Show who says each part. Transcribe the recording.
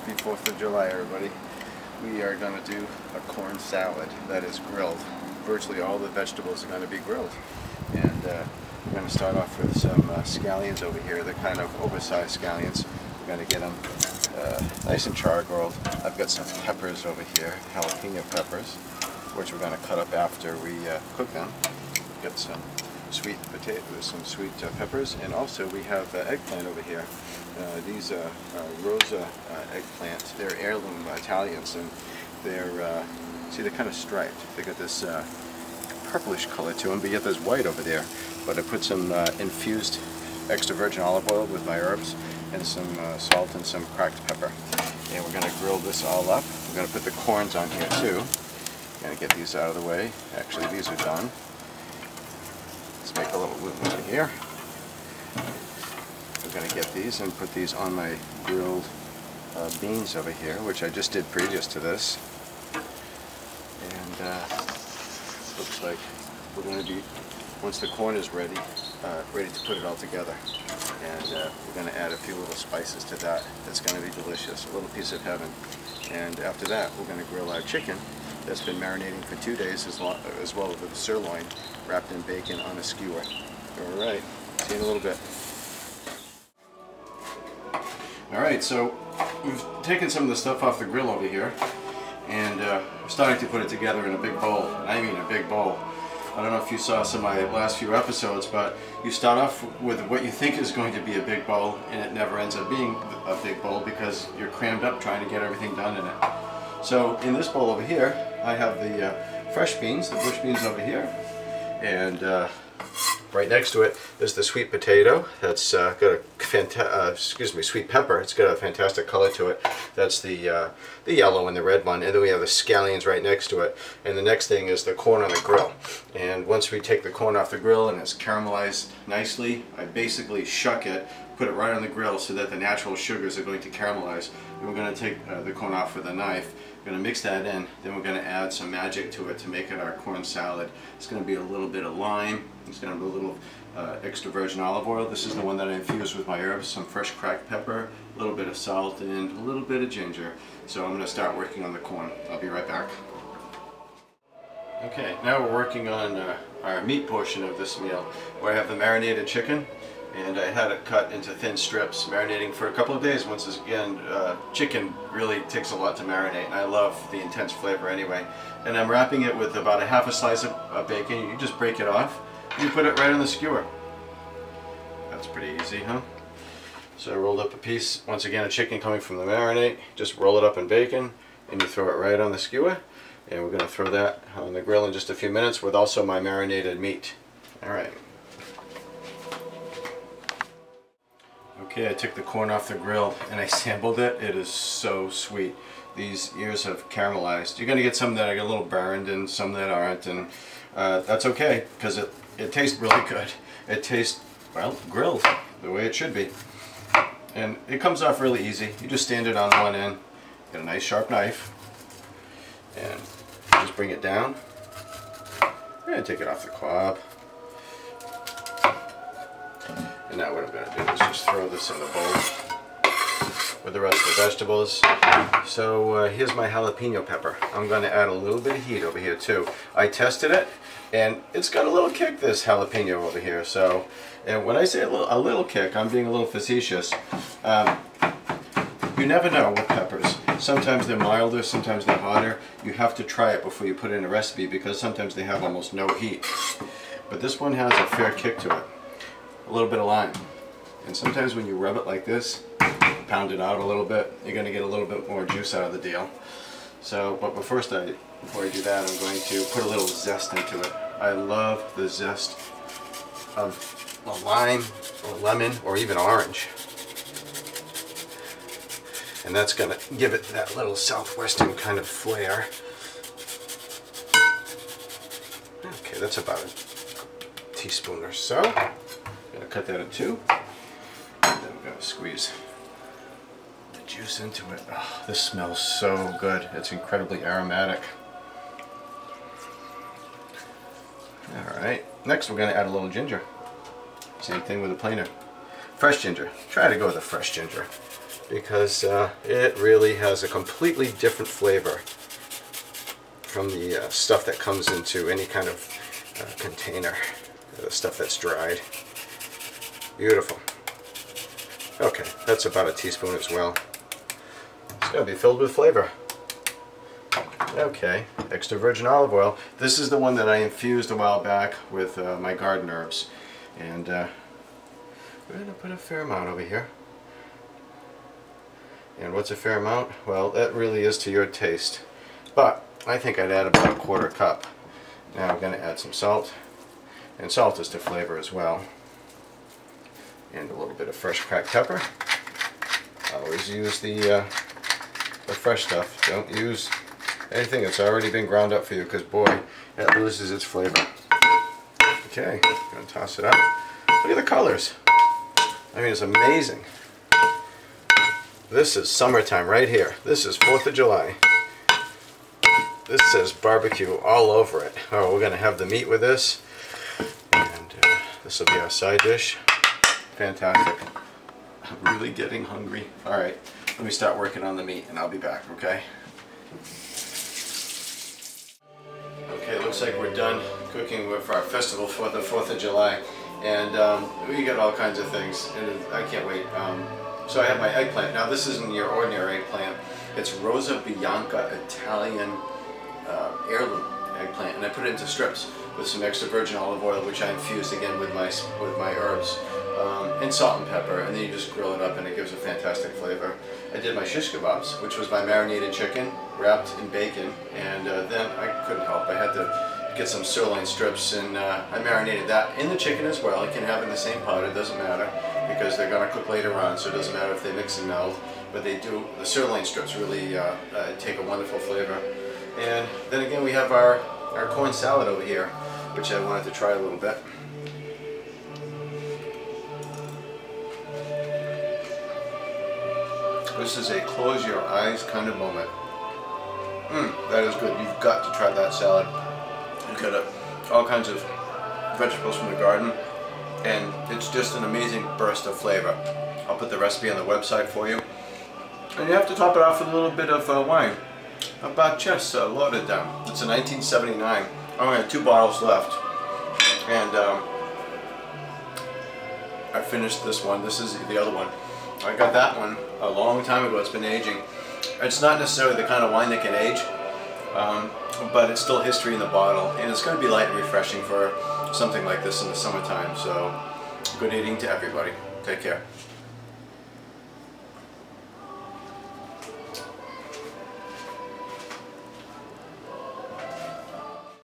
Speaker 1: Happy 4th of July, everybody. We are going to do a corn salad that is grilled. Virtually all the vegetables are going to be grilled. And we're going to start off with some scallions over here. They're kind of oversized scallions. We're going to get them nice and char grilled. I've got some peppers over here, jalapeno peppers, which we're going to cut up after we cook them. We've got some sweet potatoes, some sweet peppers, and also we have eggplant over here. These rosa eggplant. They're heirloom Italians, and they're see, they're kind of striped. They got this purplish color to them, but yet there's white over there. But I put some infused extra virgin olive oil with my herbs and some salt and some cracked pepper. And we're going to grill this all up. We're going to put the corns on here too. Going to get these out of the way. Actually, these are done. Let's make a little loop over here. I'm going to get these and put these on my grilled beans over here, which I just did previous to this. And looks like we're going to be, once the corn is ready, ready to put it all together. And we're going to add a few little spices to that. That's going to be delicious, a little piece of heaven. And after that, we're going to grill our chicken that's been marinating for 2 days, as well as the sirloin wrapped in bacon on a skewer. All right, see you in a little bit. Alright, so we've taken some of the stuff off the grill over here, and we're starting to put it together in a big bowl. And I mean a big bowl. I don't know if you saw some of my last few episodes, but you start off with what you think is going to be a big bowl, and it never ends up being a big bowl because you're crammed up trying to get everything done in it. So in this bowl over here, I have the fresh beans, the bush beans over here, and right next to it is the sweet potato. That's got a sweet pepper. It's got a fantastic color to it. That's the yellow and the red one. And then we have the scallions right next to it. And the next thing is the corn on the grill. And once we take the corn off the grill and it's caramelized nicely, I basically shuck it, put it right on the grill so that the natural sugars are going to caramelize. And we're going to take the corn off with a knife. We're going to mix that in. Then we're going to add some magic to it to make it our corn salad. It's going to be a little bit of lime. It's going to be a little extra virgin olive oil. This is the one that I infused with my herbs, some fresh cracked pepper, a little bit of salt, and a little bit of ginger. So I'm going to start working on the corn. I'll be right back. Okay, now we're working on our meat portion of this meal, where I have the marinated chicken, and I had it cut into thin strips, marinating for a couple of days. Once again, chicken really takes a lot to marinate, and I love the intense flavor anyway. And I'm wrapping it with about a half a slice of bacon. You just break it off. You put it right on the skewer. That's pretty easy, huh? So I rolled up a piece, once again, of chicken coming from the marinade. Just roll it up in bacon, and you throw it right on the skewer. And we're going to throw that on the grill in just a few minutes with also my marinated meat. All right. Okay, I took the corn off the grill and I sampled it. It is so sweet. These ears have caramelized. You're going to get some that are a little burned and some that aren't, and that's okay because it tastes really good. It tastes, well, grilled the way it should be. And it comes off really easy. You just stand it on one end, get a nice sharp knife, and just bring it down and take it off the cob. And now what I'm going to do is just throw this in the bowl with the rest of the vegetables. So here's my jalapeno pepper. I'm going to add a little bit of heat over here too. I tested it, and it's got a little kick, this jalapeno over here. So, and when I say a little kick, I'm being a little facetious. You never know with peppers. Sometimes they're milder, sometimes they're hotter. You have to try it before you put it in a recipe because sometimes they have almost no heat. But this one has a fair kick to it. A little bit of lime. And sometimes when you rub it like this, pound it out a little bit, you're going to get a little bit more juice out of the deal. So, but before I do that, I'm going to put a little zest into it. I love the zest of a lime or lemon or even orange. And that's going to give it that little southwestern kind of flair. Okay, that's about a teaspoon or so. I'm going to cut that in two. And then I'm going to squeeze the juice into it. Oh, this smells so good. It's incredibly aromatic. Alright, next we're going to add a little ginger. Same thing with a plainer. Fresh ginger. Try to go with a fresh ginger. because it really has a completely different flavor from the stuff that comes into any kind of container, the stuff that's dried. Beautiful. Okay, that's about a teaspoon as well. It's going to be filled with flavor. Okay, extra virgin olive oil. This is the one that I infused a while back with my garden herbs. And we're going to put a fair amount over here. And what's a fair amount? Well, that really is to your taste. But I think I'd add about a quarter cup. Now I'm going to add some salt. And salt is to flavor as well. And a little bit of fresh cracked pepper. Always use the fresh stuff. Don't use anything that's already been ground up for you, because boy, that loses its flavor. Okay, gonna toss it up. Look at the colors. I mean, it's amazing. This is summertime right here. This is 4th of July. This says barbecue all over it. Oh, we're gonna have the meat with this, and this will be our side dish. Fantastic. I'm really getting hungry. All right, let me start working on the meat, and I'll be back. Okay. Okay, looks like we're done cooking with our festival for the 4th of July, and we got all kinds of things, and I can't wait. So I have my eggplant. Now this isn't your ordinary eggplant. It's Rosa Bianca Italian heirloom eggplant, and I put it into strips with some extra virgin olive oil, which I infused again with my herbs, and salt and pepper, and then you just grill it up, and it gives a fantastic flavor. I did my shish kebabs, which was my marinated chicken wrapped in bacon, and then I couldn't help. I had to get some sirloin strips, and I marinated that in the chicken as well. You can have it in the same pot, it doesn't matter, because they're going to cook later on, so it doesn't matter if they mix and meld. But they do, the sirloin strips really take a wonderful flavor. And then again, we have our corn salad over here, which I wanted to try a little bit. This is a close your eyes kind of moment. That is good. You've got to try that salad. You've got all kinds of vegetables from the garden, and it's just an amazing burst of flavor. I'll put the recipe on the website for you. And you have to top it off with a little bit of wine. A Bacchus loaded down. It's a 1979. I only have 2 bottles left. And I finished this one. This is the other one. I got that one a long time ago. It's been aging. It's not necessarily the kind of wine that can age, but it's still history in the bottle, and it's going to be light and refreshing for something like this in the summertime. So good eating to everybody. Take care.